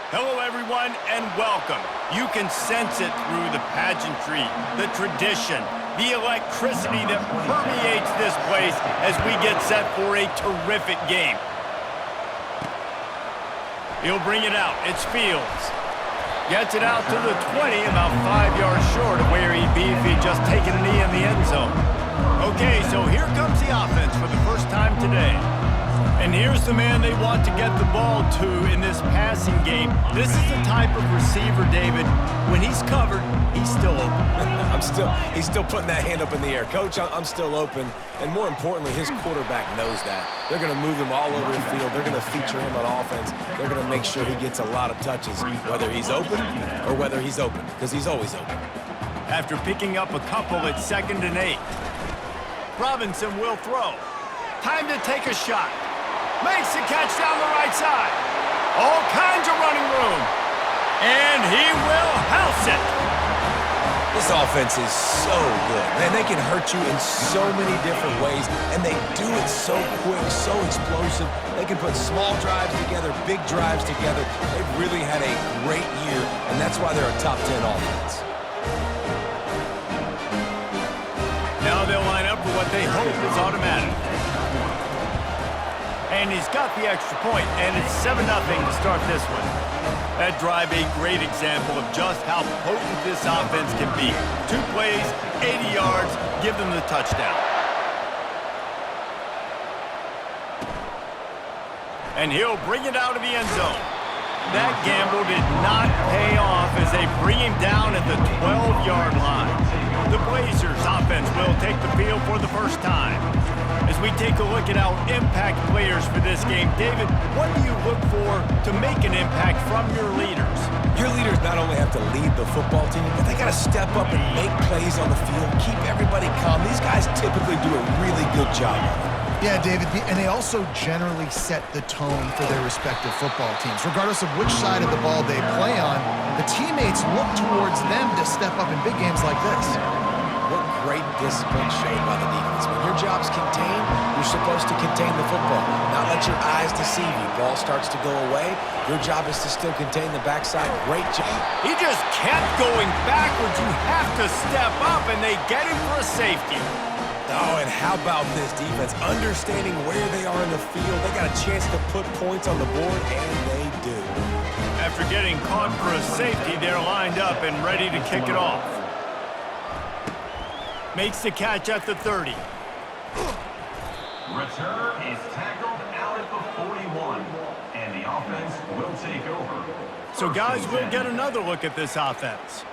Hello, everyone, and welcome. You can sense it through the pageantry, the tradition, the electricity that permeates this place as we get set for a terrific game. He'll bring it out. It's Fields. Gets it out to the 20, about 5 yards short of where he'd be if he'd just taken a knee in the end zone. Okay, so here comes the offense for the first time today. And here's the man they want to get the ball to in this passing game. This is the type of receiver, David, when he's covered, he's still open. He's still putting that hand up in the air. Coach, I'm still open. And more importantly, his quarterback knows that. They're going to move him all over the field. They're going to feature him on offense. They're going to make sure he gets a lot of touches, whether he's open or whether he's open, because he's always open. After picking up a couple at 2nd and 8, Robinson will throw. Time to take a shot. Makes the catch down the right side. All kinds of running room. And he will house it. This offense is so good. Man, they can hurt you in so many different ways, and they do it so quick, so explosive. They can put small drives together, big drives together. They've really had a great year, and that's why they're a top 10 offense. Now they'll line up for what they hope is automatic. And he's got the extra point, and it's 7-0 to start this one. That drive a great example of just how potent this offense can be. 2 plays, 80 yards, give them the touchdown. And he'll bring it out of the end zone. That gamble did not pay off as they bring him down at the 12-yard line. The Blazers offense will take the field for the first time. As we take a look at our impact players for this game, David, what do you look for to make an impact from your leaders? Your leaders not only have to lead the football team, but they got to step up and make plays on the field, keep everybody calm. These guys typically do a really good job of it. Yeah, David, and they also generally set the tone for their respective football teams. Regardless of which side of the ball they play on, the teammates look towards them to step up in big games like this. What great discipline showed by the defense. When your job's contained, you're supposed to contain the football, not let your eyes deceive you. Ball starts to go away, your job is to still contain the backside. Great job. He just kept going backwards. You have to step up, and they get him for a safety. Oh, and how about this defense? Understanding where they are in the field. They got a chance to put points on the board, and they do. After getting caught for a safety, they're lined up and ready to kick it off. Makes the catch at the 30. Return is tackled out at the 41, and the offense will take over. So, guys, we'll get another look at this offense.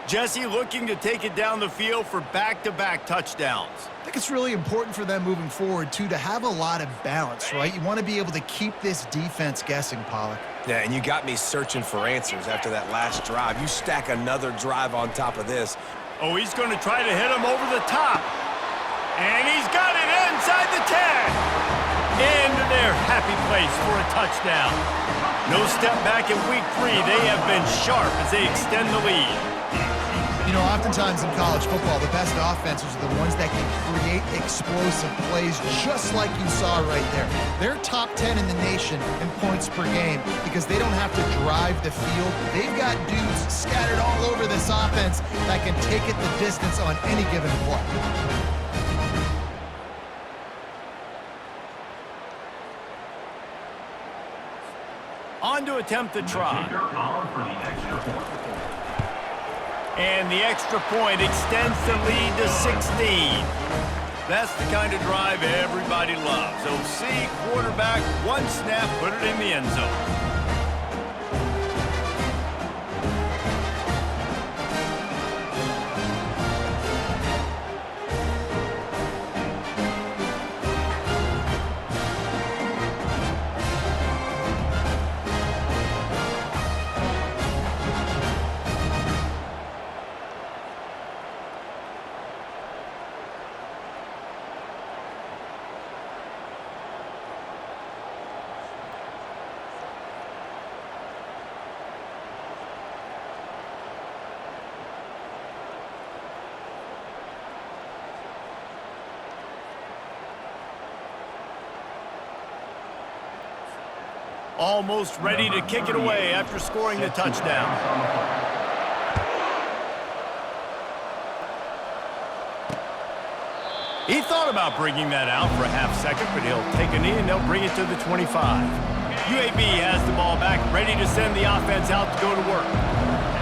Jesse looking to take it down the field for back-to-back touchdowns. I think it's really important for them moving forward, too, to have a lot of balance, right? You want to be able to keep this defense guessing, Pollock. Yeah, and you got me searching for answers after that last drive. You stack another drive on top of this. Oh, he's going to try to hit him over the top. And he's got it inside the 10. Into their happy place for a touchdown. No step back in week 3. They have been sharp as they extend the lead. You know, oftentimes in college football, the best offenses are the ones that can create explosive plays just like you saw right there. They're top 10 in the nation in points per game because they don't have to drive the field. They've got dudes scattered all over this offense that can take it the distance on any given play. On to attempt the try. And the extra point extends the lead to 16. That's the kind of drive everybody loves. OC, quarterback, one snap, put it in the end zone. Almost ready to kick it away after scoring the touchdown. He thought about bringing that out for a half second, but he'll take a knee and they'll bring it to the 25. UAB has the ball back, ready to send the offense out to go to work.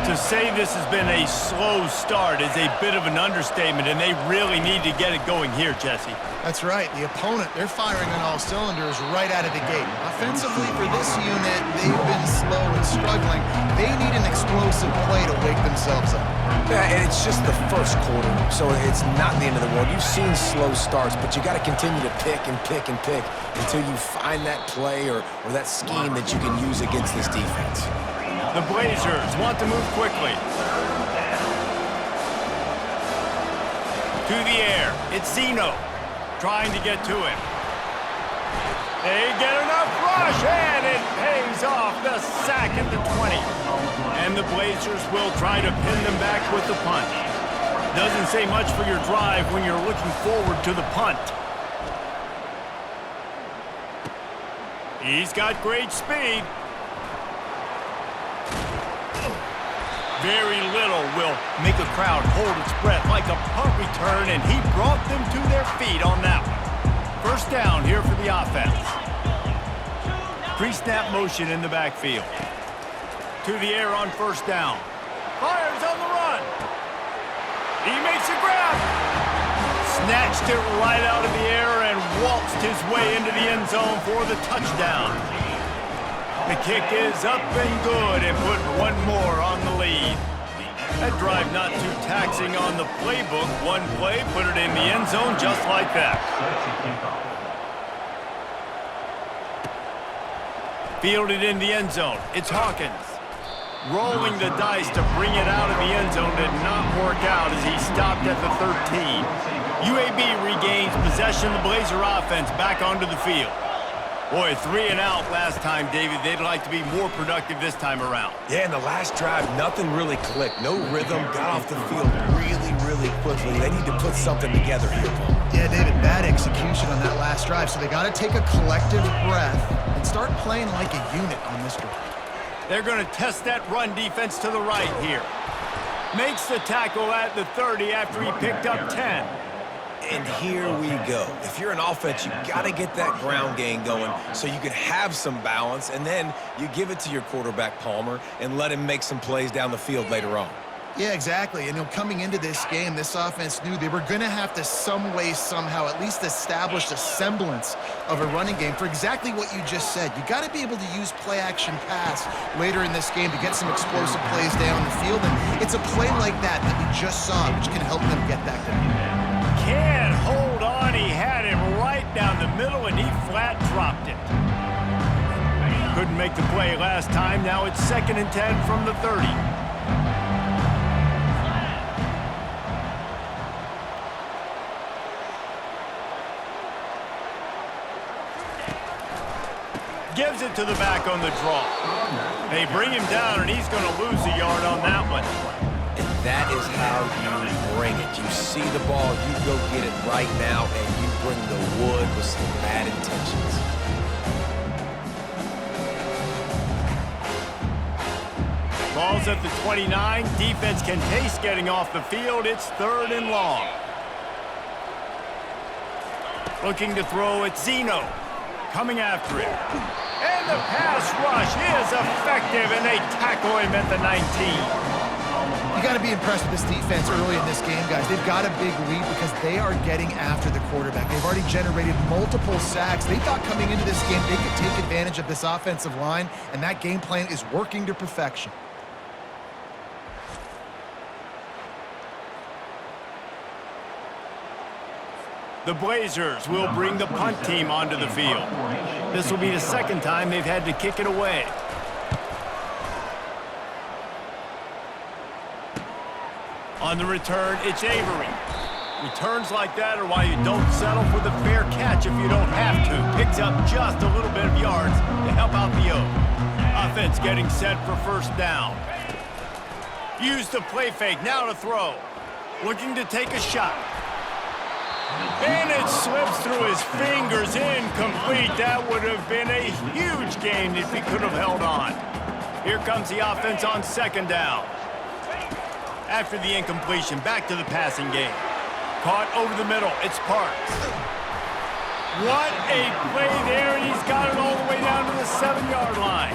To say this has been a slow start is a bit of an understatement, and they really need to get it going here, Jesse. That's right. The opponent, they're firing on all cylinders right out of the gate. Offensively, for this unit, they've been slow and struggling. They need an explosive play to wake themselves up. Yeah, and it's just the first quarter, so it's not the end of the world. You've seen slow starts, but you got to continue to pick and pick and pick until you find that play or that scheme that you can use against this defense. The Blazers want to move quickly. To the air, it's Zeno trying to get to him. They get enough rush, and it pays off. The sack at the 20. And the Blazers will try to pin them back with the punt. Doesn't say much for your drive when you're looking forward to the punt. He's got great speed. Very little will make a crowd hold its breath like a punt return, and he brought them to their feet on that one. First down here for the offense. Pre-snap motion in the backfield. To the air on first down. Fires on the run. He makes a grab. Snatched it right out of the air and waltzed his way into the end zone for the touchdown. The kick is up and good, and put one more on the lead. That drive not too taxing on the playbook. One play, put it in the end zone just like that. Fielded in the end zone. It's Hawkins. Rolling the dice to bring it out of the end zone did not work out as he stopped at the 13. UAB regains possession of the Blazer offense back onto the field. Boy, 3 and out last time, David. They'd like to be more productive this time around. Yeah, in the last drive, nothing really clicked. No rhythm, got off the field really quickly. They need to put something together here, Paul. Yeah, David, bad execution on that last drive, so they got to take a collective breath and start playing like a unit on this drive. They're going to test that run defense to the right here. Makes the tackle at the 30 after he picked up 10. And here we go. If you're an offense, you got to get that ground game going so you can have some balance, and then you give it to your quarterback, Palmer, and let him make some plays down the field later on. Yeah, exactly. And coming into this game, this offense knew they were going to have to some way, somehow, at least establish a semblance of a running game for exactly what you just said. You got to be able to use play-action pass later in this game to get some explosive plays down the field, and it's a play like that we just saw, which can help them get that going. Can't hold on. He had him right down the middle, and he flat dropped it. Couldn't make the play last time. Now it's 2nd and 10 from the 30. Gives it to the back on the draw. They bring him down, and he's going to lose a yard on that one. And that is how you bring it. You see the ball, you go get it right now, and you bring the wood with some bad intentions. Ball's at the 29. Defense can taste getting off the field. It's 3rd and long. Looking to throw, it's Zeno. Coming after it. And the pass rush is effective, and they tackle him at the 19. You got to be impressed with this defense early in this game, guys. They've got a big lead because they are getting after the quarterback. They've already generated multiple sacks. They thought coming into this game they could take advantage of this offensive line, and that game plan is working to perfection. The Blazers will bring the punt team onto the field. This will be the 2nd time they've had to kick it away. On the return, it's Avery. Returns like that are why you don't settle for the fair catch if you don't have to. Picks up just a little bit of yards to help out the O. Offense getting set for first down. Use the play fake, now to throw. Looking to take a shot. And it slips through his fingers, incomplete. That would have been a huge gain if he could have held on. Here comes the offense on second down. After the incompletion, back to the passing game. Caught over the middle, it's Parks. What a play there, and he's got it all the way down to the 7-yard line.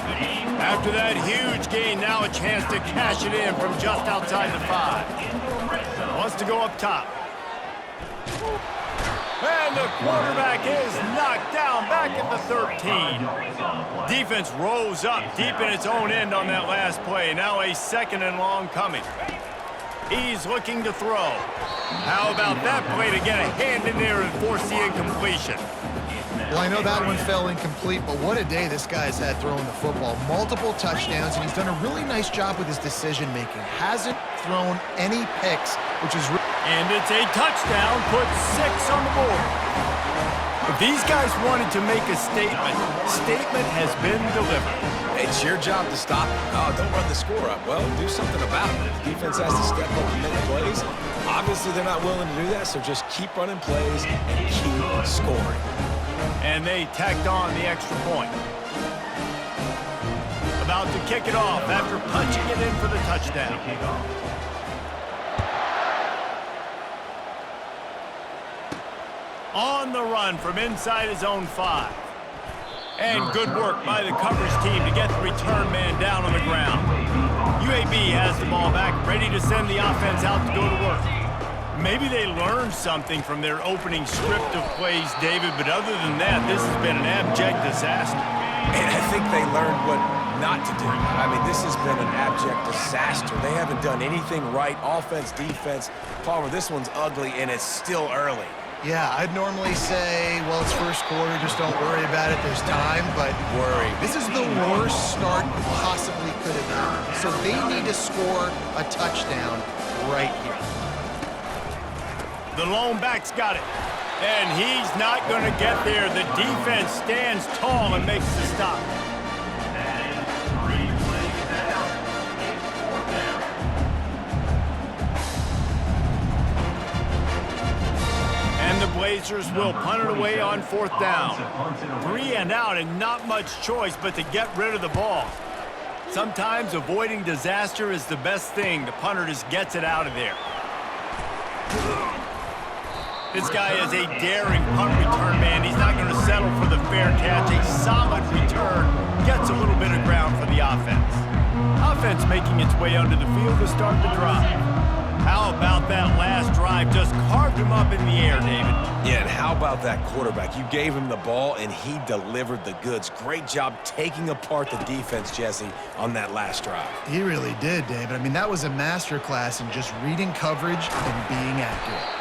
After that huge gain, now a chance to cash it in from just outside the 5. Wants to go up top. And the quarterback is knocked down back at the 13. Defense rolls up deep in its own end on that last play. Now a 2nd and long coming. He's looking to throw. How about that play to get a hand in there and force the incompletion? Well, I know that one fell incomplete, but what a day this guy's had throwing the football. Multiple touchdowns, and he's done a really nice job with his decision-making. Hasn't thrown any picks, which is... And it's a touchdown, puts 6 on the board. If these guys wanted to make a statement has been delivered. It's your job to stop it. Oh, don't run the score up. Well, do something about it. The defense has to step up and make plays. Obviously, they're not willing to do that, so just keep running plays and keep scoring. And they tacked on the extra point. About to kick it off after punching it in for the touchdown. On the run from inside his own 5. And good work by the coverage team to get the return man down on the ground. UAB has the ball back, ready to send the offense out to go to work. Maybe they learned something from their opening script of plays, David, but other than that, this has been an abject disaster. And I think they learned what not to do. I mean, this has been an abject disaster. They haven't done anything right, offense, defense. Palmer, this one's ugly, and it's still early. Yeah, I'd normally say, well, it's first quarter, just don't worry about it, there's time, but Worry. this is the worst start you possibly could have done. So they need to score a touchdown right here. The lone back's got it, and he's not going to get there. The defense stands tall and makes the stop. And the Blazers will punt it away on 4th down. 3 and out, and not much choice but to get rid of the ball. Sometimes avoiding disaster is the best thing. The punter just gets it out of there. This guy is a daring punt return man. He's not going to settle for the fair catch. A solid return gets a little bit of ground for the offense. Offense making its way onto the field to start the drive. How about that last drive? Just carved him up in the air, David. Yeah, and how about that quarterback? You gave him the ball, and he delivered the goods. Great job taking apart the defense, Jesse, on that last drive. He really did, David. I mean, that was a masterclass in just reading coverage and being accurate.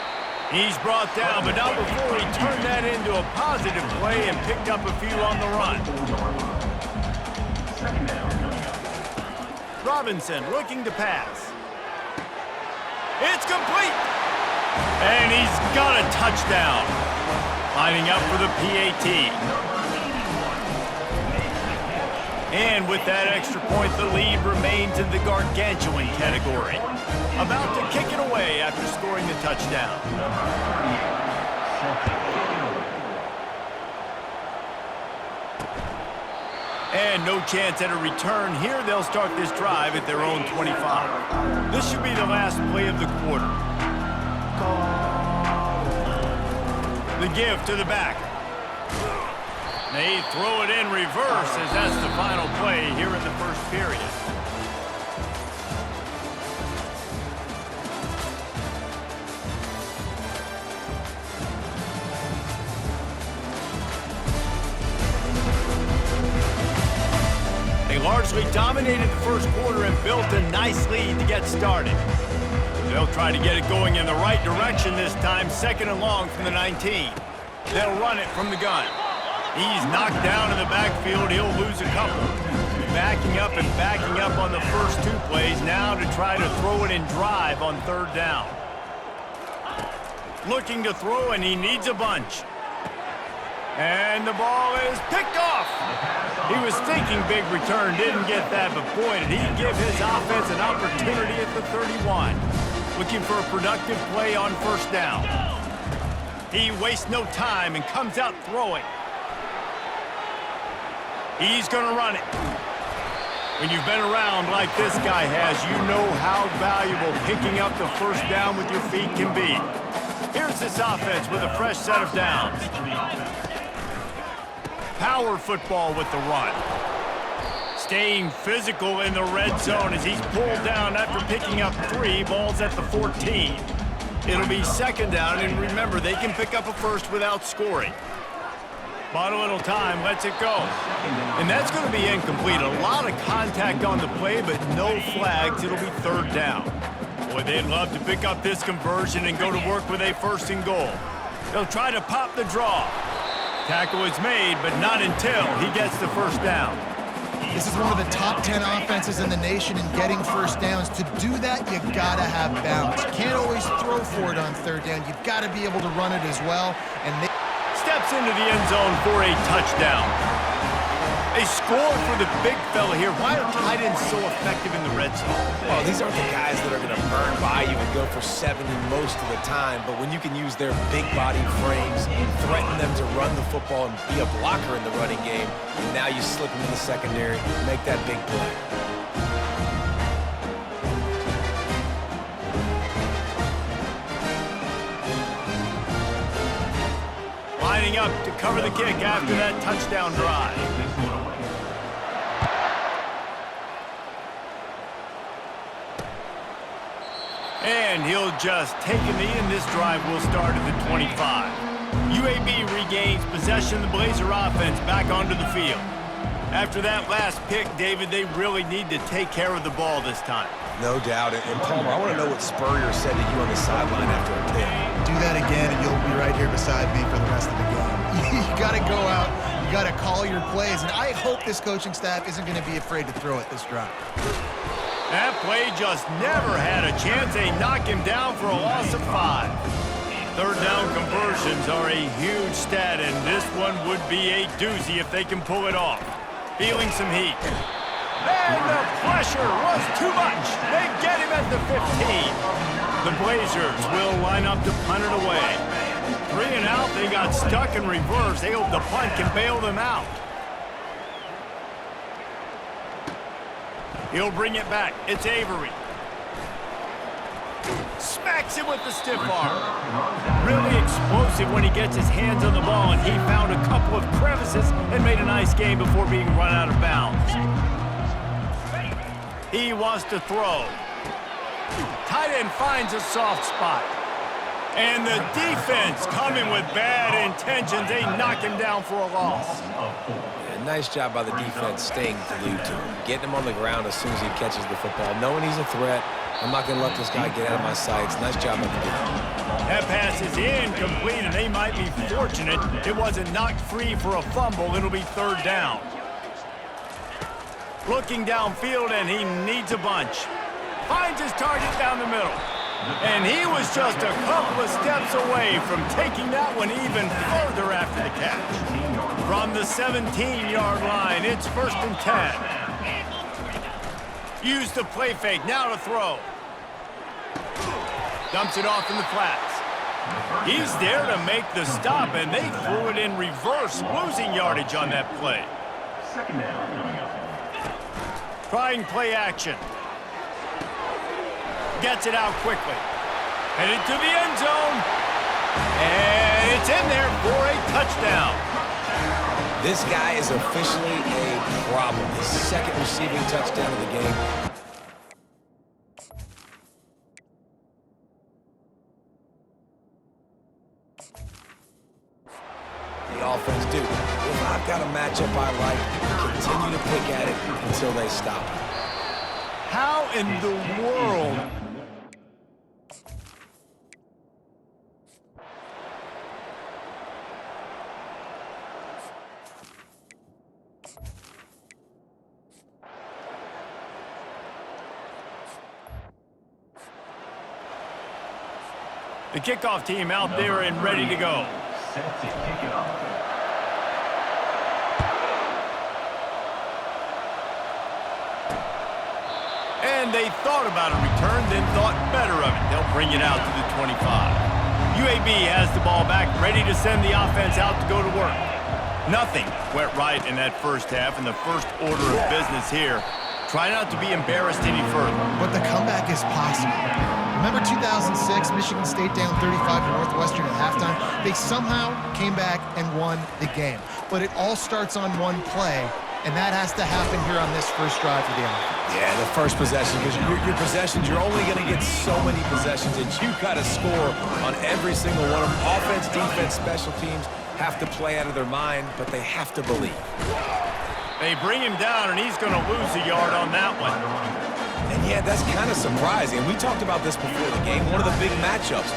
He's brought down, but not before he turned that into a positive play and picked up a few on the run. Robinson looking to pass. It's complete. And he's got a touchdown. Lining up for the PAT. And with that extra point, the lead remains in the gargantuan category. About to kick it away after scoring the touchdown. And no chance at a return here. They'll start this drive at their own 25. This should be the last play of the quarter. The give to the back. They throw it in reverse as that's the final play here in the first period. They largely dominated the first quarter and built a nice lead to get started. They'll try to get it going in the right direction this time, 2nd and long from the 19. They'll run it from the gun. He's knocked down in the backfield. He'll lose a couple. Backing up on the first 2 plays now to try to throw it in drive on 3rd down. Looking to throw, and he needs a bunch. And the ball is picked off. He was thinking big return, didn't get that, but boy, did he give his offense an opportunity at the 31. Looking for a productive play on 1st down. He wastes no time and comes out throwing. He's going to run it. When you've been around like this guy has, you know how valuable picking up the first down with your feet can be. Here's this offense with a fresh set of downs. Power football with the run. Staying physical in the red zone as he's pulled down after picking up 3 balls at the 14. It'll be second down, and remember, they can pick up a first without scoring. Bought a little time, lets it go. And that's going to be incomplete. A lot of contact on the play, but no flags. It'll be third down. Boy, they'd love to pick up this conversion and go to work with a first and goal. They'll try to pop the draw. Tackle is made, but not until he gets the first down. This is one of the top 10 offenses in the nation in getting first downs. To do that, you gotta have balance. You can't always throw for it on third down. You've got to be able to run it as well. And they Steps into the end zone for a touchdown. A score for the big fella here. Why are tight ends so effective in the red zone? Well, these aren't the guys that are going to burn by you and go for 70 most of the time, but when you can use their big body frames, threaten them to run the football and be a blocker in the running game, and now you slip them in the secondary, make that big play. Lining up to cover the kick after that touchdown drive. And he'll just take a knee, and this drive will start at the 25. UAB regains possession of the Blazer offense back onto the field. After that last pick, David, they really need to take care of the ball this time. No doubt. And Palmer, I want to know what Spurrier said to you on the sideline after a pick. do that again, and you'll be right here beside me for the rest of the game. You got to go out. You got to call your plays, and I hope this coaching staff isn't going to be afraid to throw it this drive. That play just never had a chance. They knock him down for a loss of 5. Third down conversions are a huge stat, and this one would be a doozy if they can pull it off. Feeling some heat. And the pressure was too much. They get him at the 15. The Blazers will line up to punt it away. 3 and out, they got stuck in reverse. They hope the punt can bail them out. He'll bring it back. It's Avery. Smacks him with the stiff arm. Really explosive when he gets his hands on the ball, and he found a couple of crevices and made a nice game before being run out of bounds. He wants to throw. Tight end finds a soft spot. And the defense coming with bad intentions. They knock him down for a loss. Yeah, nice job by the defense staying glued to him. Getting him on the ground as soon as he catches the football. Knowing he's a threat. I'm not going to let this guy get out of my sights. Nice job by the defense. That pass is incomplete, and they might be fortunate it wasn't knocked free for a fumble. It'll be third down. Looking downfield, and he needs a bunch. Finds his target down the middle. And he was just a couple of steps away from taking that one even further after the catch. From the 17-yard line, it's 1st and 10. Use the play fake, now to throw. Dumps it off in the flats. He's there to make the stop, and they threw it in reverse, losing yardage on that play. Second down coming up. Trying play action. Gets it out quickly. Headed to the end zone. And it's in there for a touchdown. This guy is officially a problem. His second receiving touchdown of the game. The offense, dude, if I've got a matchup I like, continue to pick at it until they stop. How in the world? The kickoff team out there and ready to go. Set to kick it off. And they thought about a return, then thought better of it. They'll bring it out to the 25. UAB has the ball back, ready to send the offense out to go to work. Nothing went right in that first half, and the first order of business here. Try not to be embarrassed any further. But the comeback is possible. Remember 2006, Michigan State down 35 to Northwestern at halftime? They somehow came back and won the game. But it all starts on one play, and that has to happen here on this first drive for the offense. Yeah, the first possession, because your possessions, you're only going to get so many possessions, and you've got to score on every single one of them. Offense, defense, special teams have to play out of their mind, but they have to believe. They bring him down, and he's going to lose a yard on that one. And yeah, that's kind of surprising. We talked about this before the game. One of the big matchups.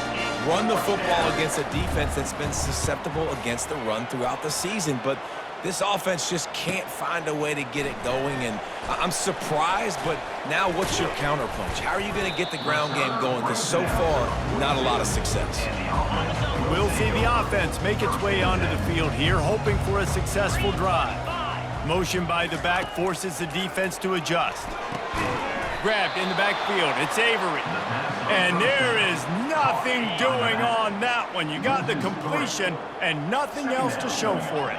Run the football against a defense that's been susceptible against the run throughout the season. But this offense just can't find a way to get it going. And I'm surprised, but now what's your counterpunch? How are you going to get the ground game going? Because so far, not a lot of success. We'll see the offense make its way onto the field here, hoping for a successful drive. Motion by the back forces the defense to adjust. Grabbed in the backfield. It's Avery. And there is nothing doing on that one. You got the completion and nothing else to show for it.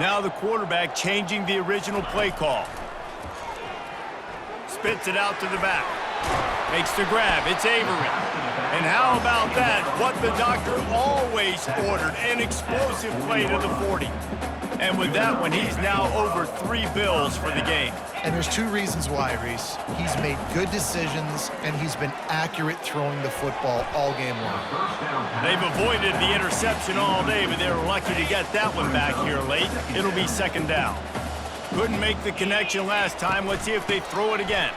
Now the quarterback changing the original play call. Spits it out to the back. Makes the grab. It's Avery. And how about that? What the doctor always ordered, an explosive play to the 40. And with that one, he's now over 3 bills for the game. And there's 2 reasons why, Reese. He's made good decisions, and he's been accurate throwing the football all game long. They've avoided the interception all day, but they were lucky to get that one back here late. It'll be second down. Couldn't make the connection last time. Let's see if they throw it again.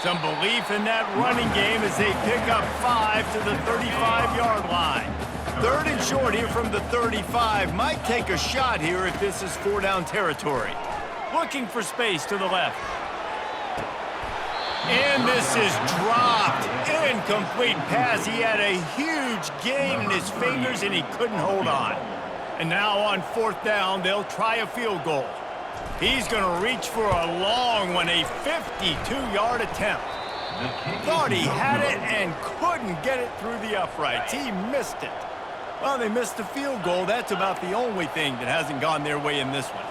Some belief in that running game as they pick up 5 to the 35-yard line. 3rd and short here from the 35. Might take a shot here if this is 4-down territory. Looking for space to the left. And this is dropped. Incomplete pass. He had a huge gain in his fingers and he couldn't hold on. And now on 4th down, they'll try a field goal. He's going to reach for a long one, a 52-yard attempt. Thought he had it and couldn't get it through the uprights. He missed it. Well, they missed the field goal. That's about the only thing that hasn't gone their way in this one.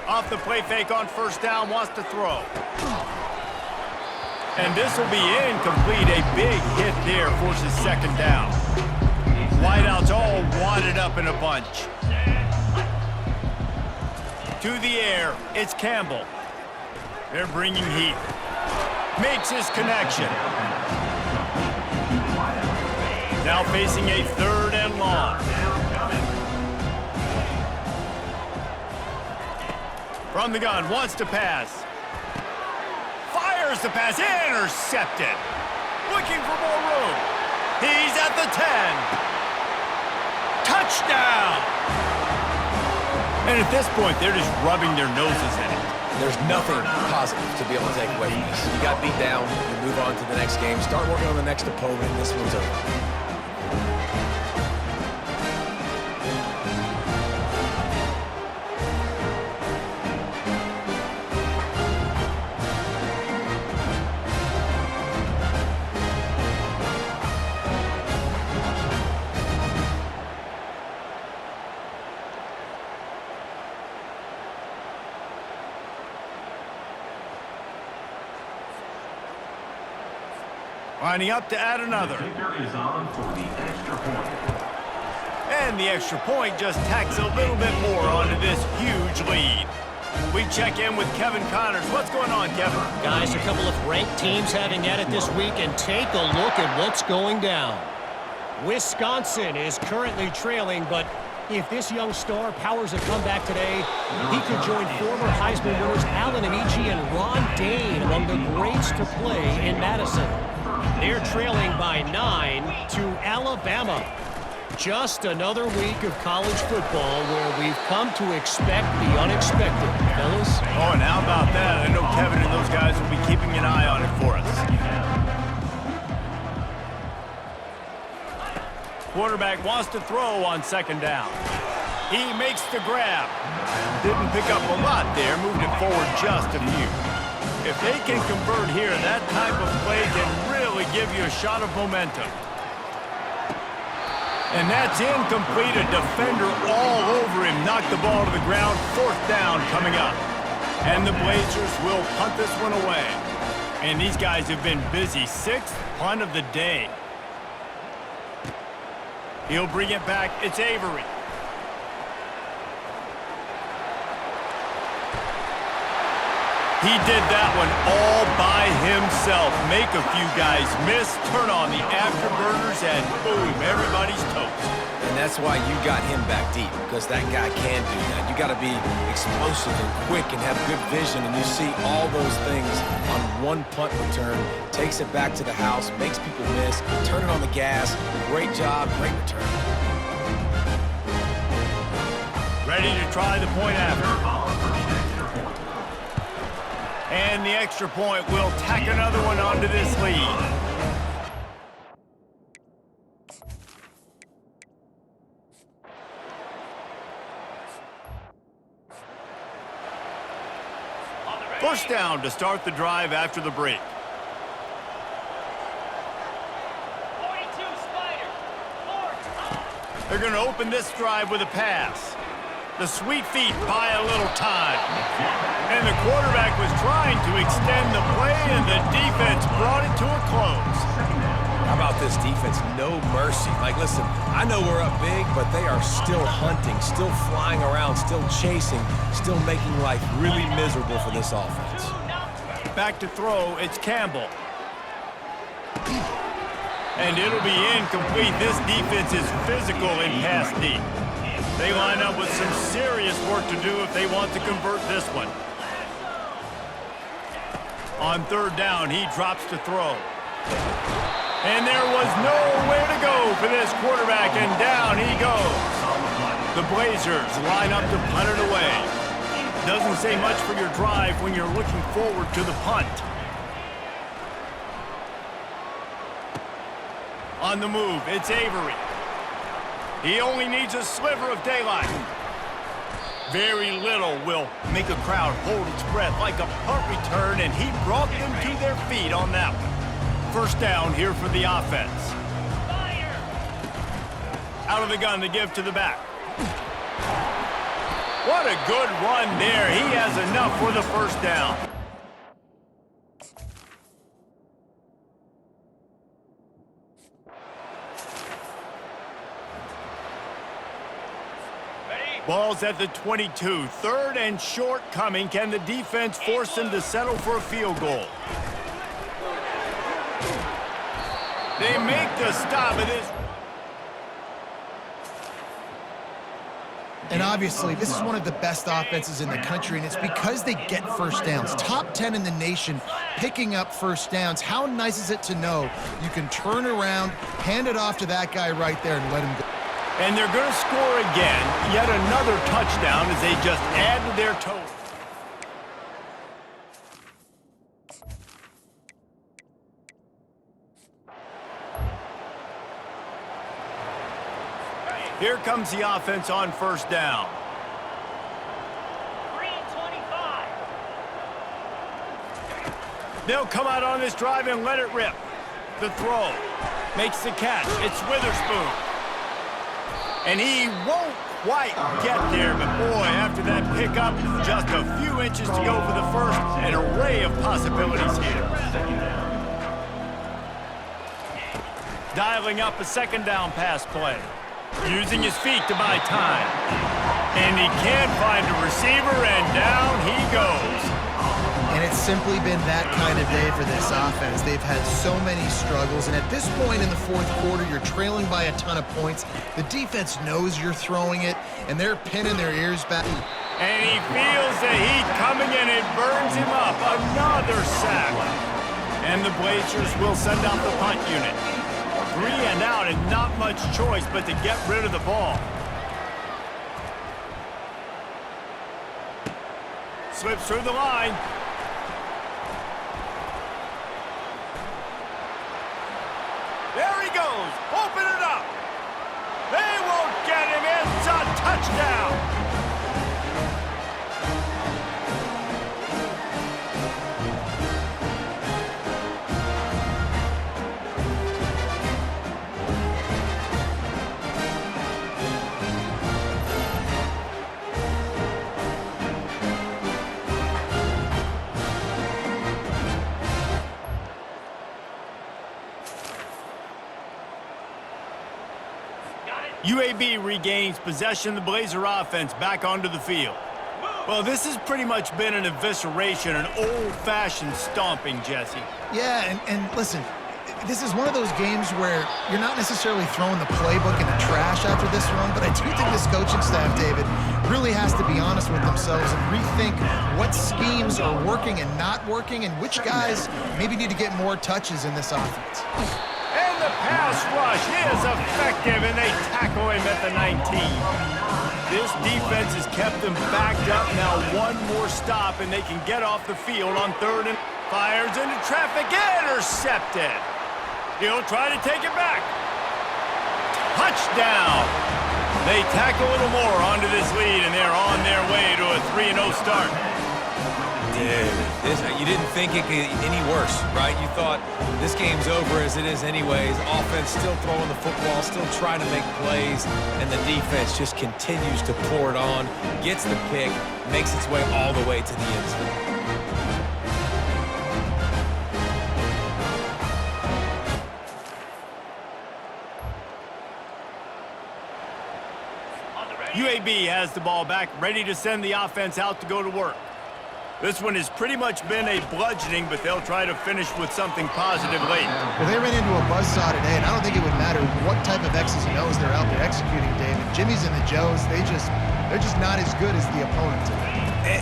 Off the play fake on 1st down, wants to throw. And this will be incomplete. A big hit there forces 2nd down. Wideouts all wadded up in a bunch. To the air, it's Campbell. They're bringing heat. Makes his connection. Now facing a 3rd and long. From the gun, wants to pass. Fires the pass, intercepted. Looking for more room. He's at the 10. Touchdown! And at this point, they're just rubbing their noses in it. There's nothing positive to be able to take away from this. You got beat down, you move on to the next game, start working on the next opponent, this one's over. Lining up to add another. Is on for the extra point. And the extra point just tacks a little bit more onto this huge lead. We check in with Kevin Connors. What's going on, Kevin? Guys, a couple of ranked teams having at it this week, and take a look at what's going down. Wisconsin is currently trailing, but if this young star powers a comeback today, he could join former Heisman winners Allen Amici and Ron Dane among the greats to play in Madison. They're trailing by 9 to Alabama. Just another week of college football where we've come to expect the unexpected, fellas. Oh, and how about that? I know Kevin and those guys will be keeping an eye on it for us. Quarterback wants to throw on 2nd down. He makes the grab. Didn't pick up a lot there, moved it forward just a few. If they can convert here, that type of play can really give you a shot of momentum. And that's incomplete. A defender all over him. Knocked the ball to the ground. 4th down coming up. And the Blazers will punt this one away. And these guys have been busy. 6th punt of the day. He'll bring it back. It's Avery. He did that one all by himself. Make a few guys miss, turn on the afterburners, and boom, everybody's toast. And that's why you got him back deep, because that guy can do that. You got to be explosive and quick and have good vision, and you see all those things on one punt return. Takes it back to the house, makes people miss, turn it on the gas. Great job, great return. Ready to try the point after. And the extra point will tack another one onto this lead. First down to start the drive after the break. 42 Spider. 4. They're going to open this drive with a pass. The sweet feet buy a little time. And the quarterback was trying to extend the play, and the defense brought it to a close. How about this defense? No mercy. Like, listen, I know we're up big, but they are still hunting, still flying around, still chasing, still making life really miserable for this offense. Back to throw, it's Campbell. And it'll be incomplete. This defense is physical in pass deep. They line up with some serious work to do if they want to convert this one. On 3rd down, he drops to throw. And there was nowhere to go for this quarterback, and down he goes. The Blazers line up to punt it away. Doesn't say much for your drive when you're looking forward to the punt. On the move, it's Avery. He only needs a sliver of daylight. Very little will make a crowd hold its breath like a punt return, and he brought them to their feet on that one. First down here for the offense. Out of the gun to give to the back. What a good run there. He has enough for the first down. Ball's at the 22. 3rd and short coming. Can the defense force them to settle for a field goal? They make the stop of this. And obviously, this is one of the best offenses in the country, and it's because they get first downs. Top 10 in the nation picking up first downs. How nice is it to know you can turn around, hand it off to that guy right there, and let him go. And they're going to score again. Yet another touchdown as they just add to their total. Here comes the offense on first down. 3:25. They'll come out on this drive and let it rip. The throw makes the catch. It's Witherspoon. And he won't quite get there, but boy, after that pickup, just a few inches to go for the first. An array of possibilities here. Dialing up a 2nd down pass play. Using his feet to buy time. And he can't find a receiver, and down he goes. And it's simply been that kind of day for this offense. They've had so many struggles, and at this point in the 4th quarter, you're trailing by a ton of points. The defense knows you're throwing it, and they're pinning their ears back. And he feels the heat coming, and it burns him up. Another sack. And the Blazers will send out the punt unit. 3 and out, and not much choice but to get rid of the ball. Slips through the line. There he goes. Open it up. They won't get him. It's a Touchdown! UAB regains possession of the Blazer offense back onto the field. Well, this has pretty much been an evisceration, an old-fashioned stomping, Jesse. Yeah, and listen, this is one of those games where you're not necessarily throwing the playbook in the trash after this one, but I do think this coaching staff, David, really has to be honest with themselves and rethink what schemes are working and not working and which guys maybe need to get more touches in this offense. And the pass rush is effective, and they tackle him at the 19. This defense has kept them backed up. Now one more stop, and they can get off the field on third and fires into traffic. Intercepted. He'll try to take it back. Touchdown. They tack a little more onto this lead, and they're on their way to a 3-0 start. Dude, you didn't think it could get any worse, right? You thought this game's over as it is anyways. Offense still throwing the football, still trying to make plays, and the defense just continues to pour it on, gets the pick, makes its way all the way to the end zone. UAB has the ball back, ready to send the offense out to go to work. This one has pretty much been a bludgeoning, but they'll try to finish with something positive late. Well, they ran into a buzzsaw today, and I don't think it would matter what type of X's and O's they're out there executing, David. Jimmy's and the Joes, they're just not as good as the opponent today.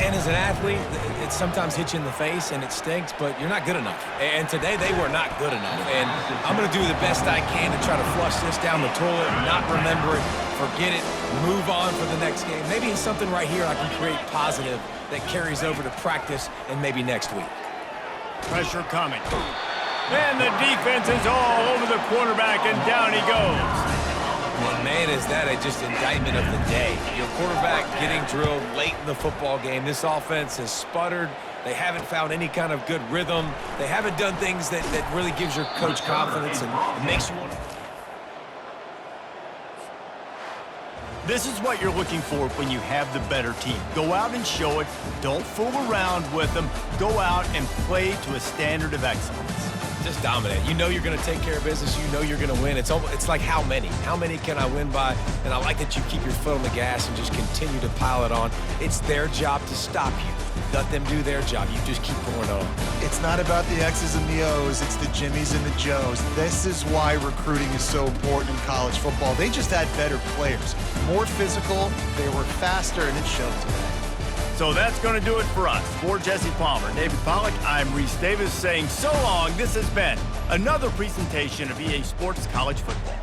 And as an athlete, it sometimes hits you in the face and it stinks, but you're not good enough. And today they were not good enough. And I'm going to do the best I can to try to flush this down the toilet, not remember it, forget it, move on for the next game. Maybe it's something right here I can create positive that carries over to practice and maybe next week. Pressure coming. And the defense is all over the quarterback, and down he goes. And man, is that just indictment of the day. Your quarterback getting drilled late in the football game. This offense has sputtered. They haven't found any kind of good rhythm. They haven't done things that really gives your coach confidence and makes you want to... This is what you're looking for when you have the better team. Go out and show it. Don't fool around with them. Go out and play to a standard of excellence. Just dominate. You know you're going to take care of business. You know you're going to win. It's like how many? How many can I win by? And I like that you keep your foot on the gas and just continue to pile it on. It's their job to stop you. Let them do their job. You just keep going on. It's not about the X's and the O's. It's the Jimmys and the Joes. This is why recruiting is so important in college football. They just had better players. More physical, they were faster, and it showed today. So that's going to do it for us. For Jesse Palmer, David Pollack, I'm Reese Davis saying so long. This has been another presentation of EA Sports College Football.